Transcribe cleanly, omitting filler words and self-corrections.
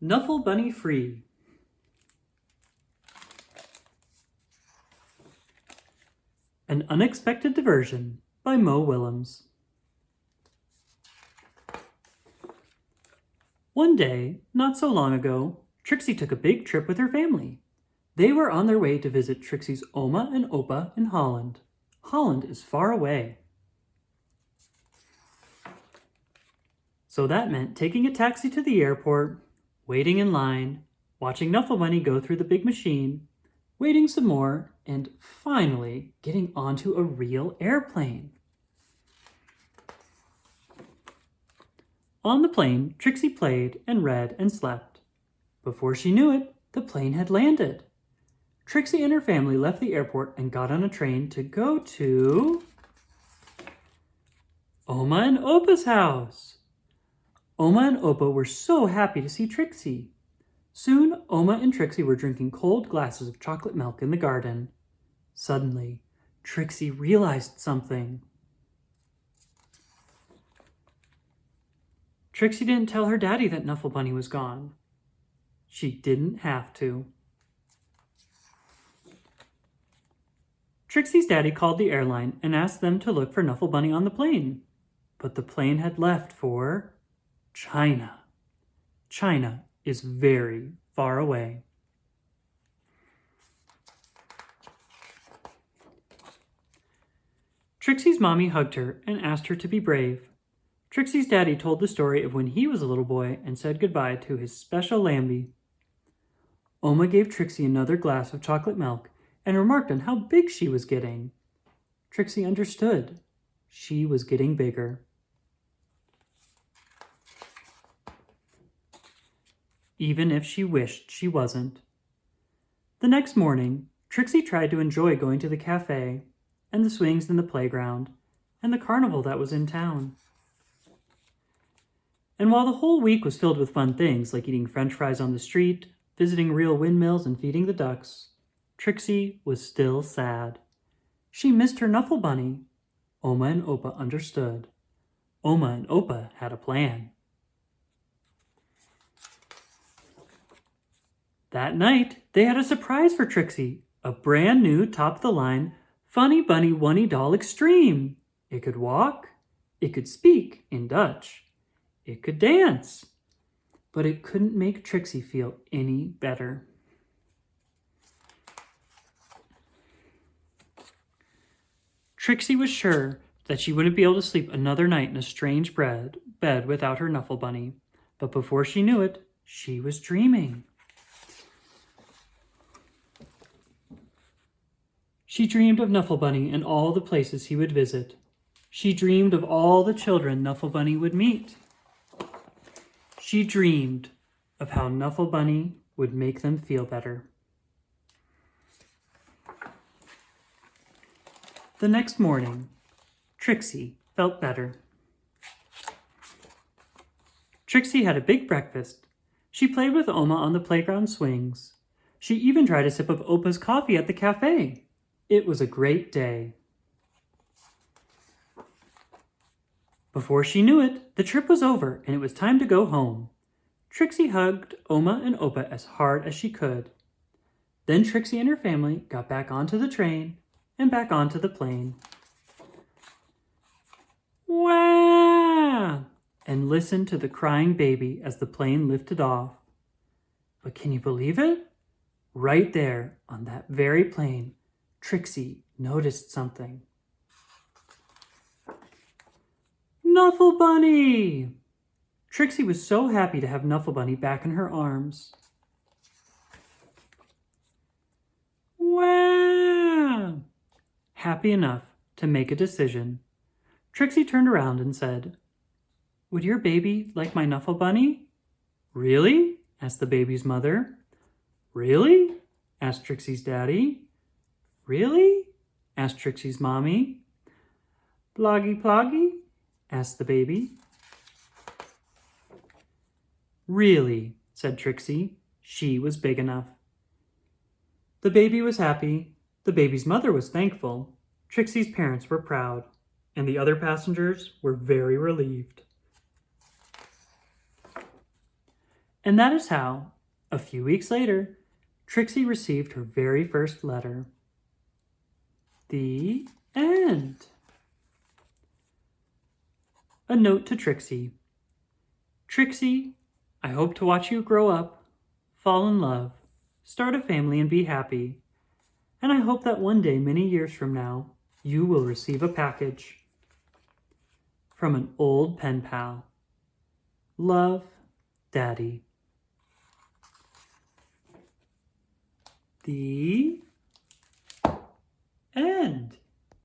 Knuffle Bunny Free. An Unexpected Diversion by Willems. One day, not so long ago, Trixie took a big trip with her family. They were on their way to visit Trixie's Oma and Opa in Holland. Holland is far away. So that meant taking a taxi to the airport, waiting in line, watching Knuffle Bunny go through the big machine, waiting some more, and finally getting onto a real airplane. On the plane, Trixie played and read and slept. Before she knew it, the plane had landed. Trixie and her family left the airport and got on a train to go to Oma and Opa's house. Oma and Opa were so happy to see Trixie. Soon, Oma and Trixie were drinking cold glasses of chocolate milk in the garden. Suddenly, Trixie realized something. Trixie didn't tell her daddy that Knuffle Bunny was gone. She didn't have to. Trixie's daddy called the airline and asked them to look for Knuffle Bunny on the plane. But the plane had left for China. China is very far away. Trixie's mommy hugged her and asked her to be brave. Trixie's daddy told the story of when he was a little boy and said goodbye to his special Lambie. Oma gave Trixie another glass of chocolate milk and remarked on how big she was getting. Trixie understood. She was getting bigger. Even if she wished she wasn't. The next morning, Trixie tried to enjoy going to the cafe, and the swings in the playground, and the carnival that was in town. And while the whole week was filled with fun things like eating French fries on the street, visiting real windmills, and feeding the ducks, Trixie was still sad. She missed her Knuffle Bunny. Oma and Opa understood. Oma and Opa had a plan. That night, they had a surprise for Trixie, a brand new top-of-the-line Funny Bunny Wunny Doll Extreme. It could walk, it could speak in Dutch, it could dance, but it couldn't make Trixie feel any better. Trixie was sure that she wouldn't be able to sleep another night in a strange bed without her Knuffle Bunny, but before she knew it, she was dreaming. She dreamed of Knuffle Bunny and all the places he would visit. She dreamed of all the children Knuffle Bunny would meet. She dreamed of how Knuffle Bunny would make them feel better. The next morning, Trixie felt better. Trixie had a big breakfast. She played with Oma on the playground swings. She even tried a sip of Opa's coffee at the cafe. It was a great day. Before she knew it, the trip was over and it was time to go home. Trixie hugged Oma and Opa as hard as she could. Then Trixie and her family got back onto the train and back onto the plane. Wah! And listened to the crying baby as the plane lifted off. But can you believe it? Right there on that very plane, Trixie noticed something. Knuffle Bunny! Trixie was so happy to have Knuffle Bunny back in her arms. Wow! Happy enough to make a decision, Trixie turned around and said, "Would your baby like my Knuffle Bunny?" "Really?" asked the baby's mother. "Really?" asked Trixie's daddy. "Really?" asked Trixie's mommy. "Ploggy ploggy?" asked the baby. "Really," said Trixie. She was big enough. The baby was happy. The baby's mother was thankful. Trixie's parents were proud. And the other passengers were very relieved. And that is how, a few weeks later, Trixie received her very first letter. The end. A note to Trixie. Trixie, I hope to watch you grow up, fall in love, start a family, and be happy. And I hope that one day, many years from now, you will receive a package from an old pen pal. Love, Daddy. The end.